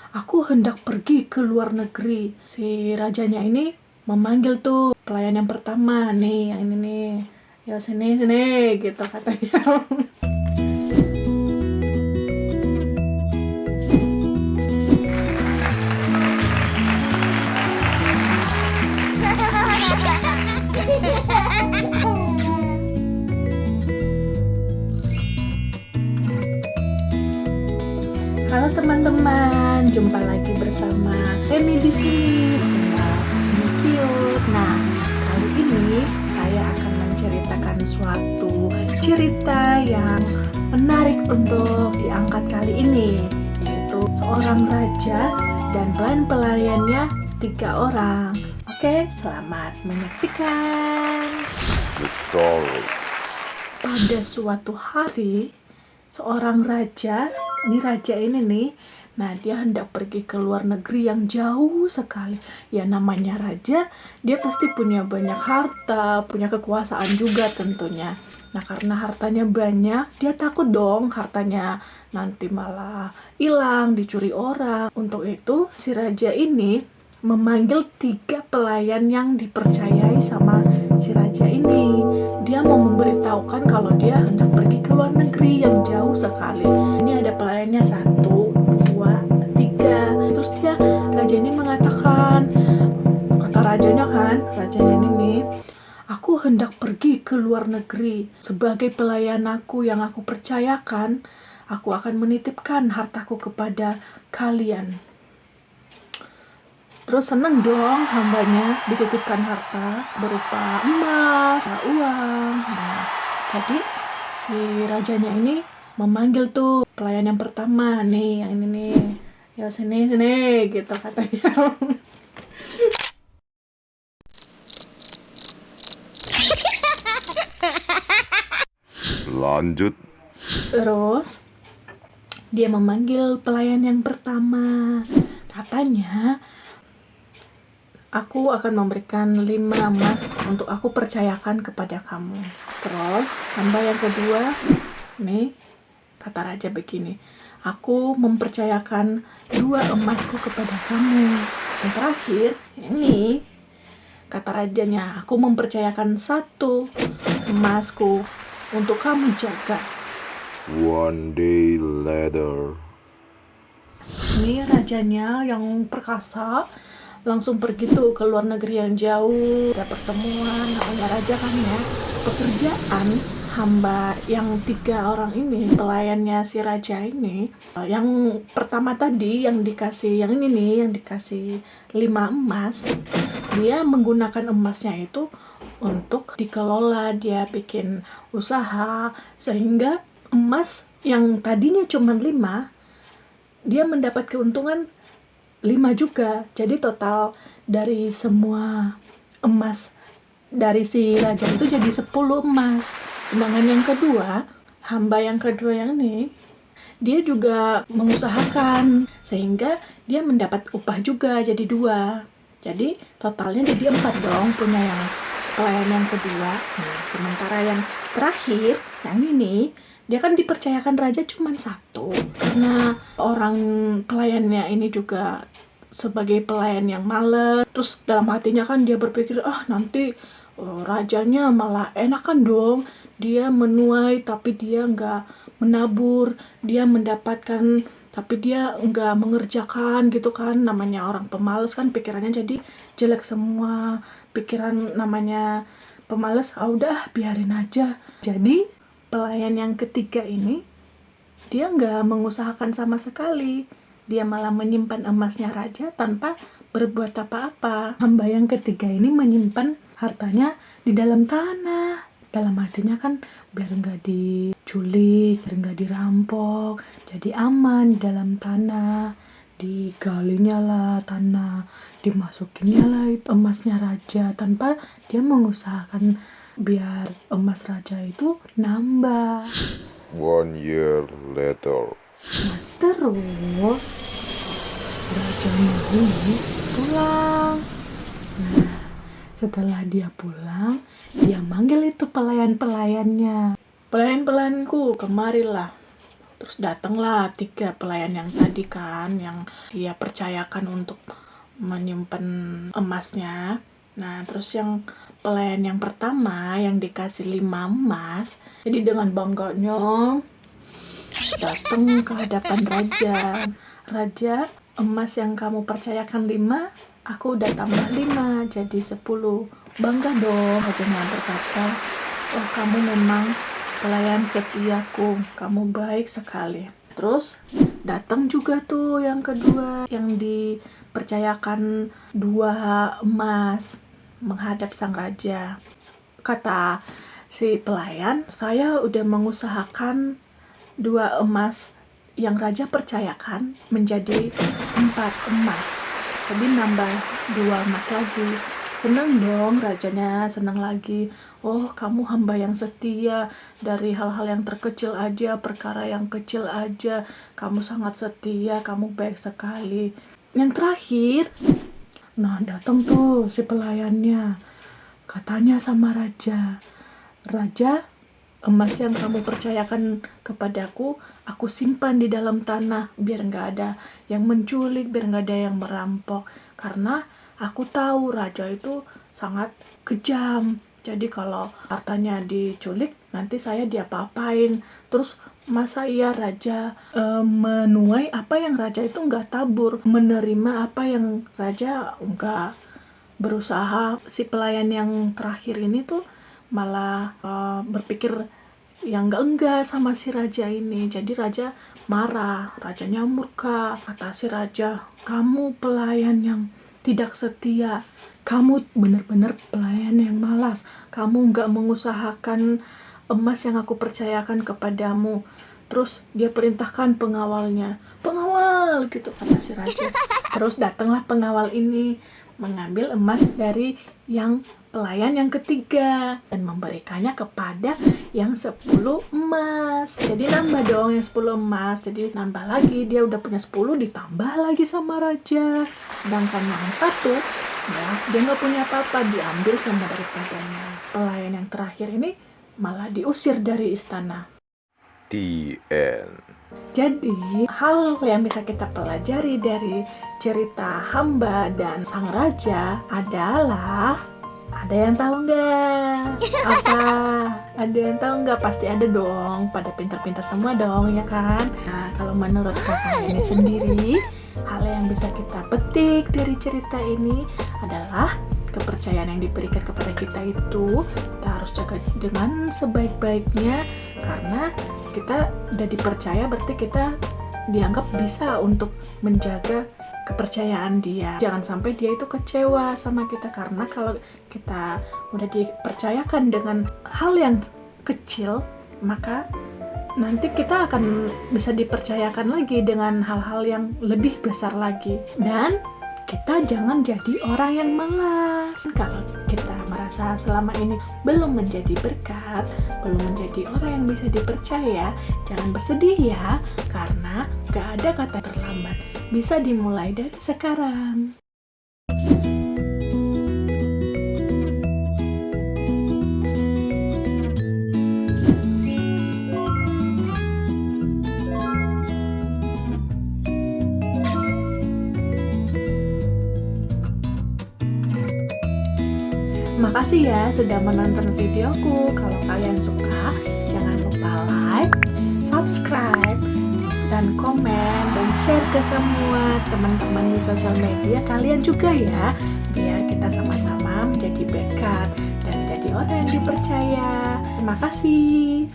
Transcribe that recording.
Aku hendak pergi ke luar negeri. Si rajanya ini memanggil tuh pelayan yang pertama nih, yang ini nih. Ya sini sini gitu katanya. Halo teman-teman, jumpa lagi bersama Emi di sini bersama Emi Cute. Nah, kali ini saya akan menceritakan suatu cerita yang menarik untuk diangkat kali ini, yaitu seorang raja dan pelayan-pelayannya 3 orang. Oke, selamat menyaksikan. The story. Pada suatu hari, seorang raja ini nih, nah dia hendak pergi ke luar negeri yang jauh sekali. Ya namanya raja, dia pasti punya banyak harta, punya kekuasaan juga tentunya. Nah karena hartanya banyak, dia takut dong hartanya nanti malah hilang, dicuri orang. Untuk itu si raja ini memanggil 3 pelayan yang dipercayai sama si raja ini. Dia mau memberitahukan kalau dia hendak pergi ke luar negeri yang jauh sekali. Ini ada pelayannya 1, 2, 3. Terus raja ini mengatakan, kata rajanya ini nih, aku hendak pergi ke luar negeri. Sebagai pelayan aku yang aku percayakan, aku akan menitipkan hartaku kepada kalian. Terus seneng dong hambanya dititipkan harta berupa emas, uang. Nah, jadi si rajanya ini memanggil tuh pelayan yang pertama nih, yang ini nih. Ya sini sini gitu katanya. Lanjut. Terus dia memanggil pelayan yang pertama. Katanya, aku akan memberikan 5 emas untuk aku percayakan kepada kamu. Terus hamba yang kedua, nih kata raja begini, aku mempercayakan 2 emasku kepada kamu. Yang terakhir, ini kata rajanya, aku mempercayakan 1 emasku untuk kamu jaga. One day later. Ini rajanya yang perkasa langsung pergi tuh ke luar negeri yang jauh. Ada pertemuan, namanya raja kan ya. Pekerjaan hamba yang 3 orang ini, pelayannya si raja ini, yang pertama tadi yang dikasih, yang ini nih, yang dikasih 5 emas, dia menggunakan emasnya itu untuk dikelola. Dia bikin usaha sehingga emas yang tadinya cuma 5, dia mendapat keuntungan 5 juga. Jadi total dari semua emas dari si raja itu jadi 10 emas. Sedangkan yang kedua, hamba yang kedua yang ini, dia juga mengusahakan sehingga dia mendapat upah juga jadi 2. Jadi totalnya jadi 4 dong punya yang pelayan yang kedua. Nah sementara yang terakhir, yang ini, dia kan dipercayakan raja cuma 1. Karena orang pelayannya ini juga sebagai pelayan yang males, terus dalam hatinya kan dia berpikir, nanti rajanya malah enakan dong, dia menuai tapi dia nggak menabur, dia mendapatkan tapi dia nggak mengerjakan gitu kan. Namanya orang pemalas kan pikirannya jadi jelek semua. Pikiran namanya pemalas, udah biarin aja. Jadi pelayan yang ketiga ini, dia nggak mengusahakan sama sekali. Dia malah menyimpan emasnya raja tanpa berbuat apa-apa. Hamba yang ketiga ini menyimpan hartanya di dalam tanah. Dalam hatinya kan biar nggak diculik, biar nggak dirampok, jadi aman di dalam tanah. Digalinya lah tanah, dimasukinnya lah itu emasnya raja tanpa dia mengusahakan biar emas raja itu nambah. 1 year later. Nah, terus si rajanya ini pulang. Nah, setelah dia pulang, dia manggil itu pelayan-pelayannya. Pelayan-pelayanku, kemarilah. Terus datanglah 3 pelayan yang tadi kan, yang dia percayakan untuk menyimpan emasnya. Nah, terus yang pelayan yang pertama yang dikasih 5 emas, jadi dengan bangganya datang ke hadapan raja. Raja, emas yang kamu percayakan 5, aku udah tambah 5 jadi 10. Bangga dong, rajanya berkata, oh kamu memang pelayan setiaku, kamu baik sekali. Terus datang juga tuh yang kedua, yang dipercayakan 2 emas menghadap sang raja. Kata si pelayan, saya udah mengusahakan 2 emas yang raja percayakan menjadi 4 emas. Jadi nambah 2 emas lagi. Seneng dong rajanya, seneng lagi. Oh, kamu hamba yang setia. Dari hal-hal yang terkecil aja, perkara yang kecil aja, kamu sangat setia, kamu baik sekali. Yang terakhir, nah datang tuh si pelayannya. Katanya sama raja, Raja, emas yang kamu percayakan kepadaku, aku simpan di dalam tanah biar nggak ada yang menculik, biar nggak ada yang merampok. Karena aku tahu raja itu sangat kejam. Jadi kalau hartanya diculik, nanti saya diapa-apain. Terus masa iya raja menuai apa yang raja itu nggak tabur, menerima apa yang raja nggak berusaha. Si pelayan yang terakhir ini tuh malah berpikir yang enggak sama si raja ini. Jadi raja marah, rajanya murka. Kata si raja, kamu pelayan yang tidak setia, kamu benar-benar pelayan yang malas, kamu enggak mengusahakan emas yang aku percayakan kepadamu. Terus dia perintahkan pengawalnya, pengawal gitu kata si raja. Terus datanglah pengawal ini mengambil emas dari yang pelayan yang ketiga dan memberikannya kepada yang 10 emas. Jadi nambah dong yang 10 emas. Jadi nambah lagi, dia udah punya 10 ditambah lagi sama raja. Sedangkan yang satu malah dia nggak punya apa-apa, diambil sama daripadanya. Pelayan yang terakhir ini malah diusir dari istana. The end. Jadi, hal yang bisa kita pelajari dari cerita hamba dan sang raja adalah, ada yang tahu nggak? Apa? Ada yang tahu nggak? Pasti ada dong. Pada pintar-pintar semua dong, ya kan? Nah, kalau menurut kakak ini sendiri, hal yang bisa kita petik dari cerita ini adalah kepercayaan yang diberikan kepada kita itu kita harus jaga dengan sebaik-baiknya, karena kita udah dipercaya berarti kita dianggap bisa untuk menjaga kepercayaan dia. Jangan sampai dia itu kecewa sama kita, karena kalau kita udah dipercayakan dengan hal yang kecil, maka nanti kita akan bisa dipercayakan lagi dengan hal-hal yang lebih besar lagi. Dan kita jangan jadi orang yang malas. Kalau kita merasa selama ini belum menjadi berkat, belum menjadi orang yang bisa dipercaya, jangan bersedih ya, karena gak ada kata terlambat. Bisa dimulai dari sekarang. Makasih ya sudah menonton videoku. Kalau kalian suka, jangan lupa like, subscribe, dan komen, dan share ke semua teman-teman di sosial media kalian juga ya, biar kita sama-sama menjadi berkat dan menjadi orang yang dipercaya. Terima kasih.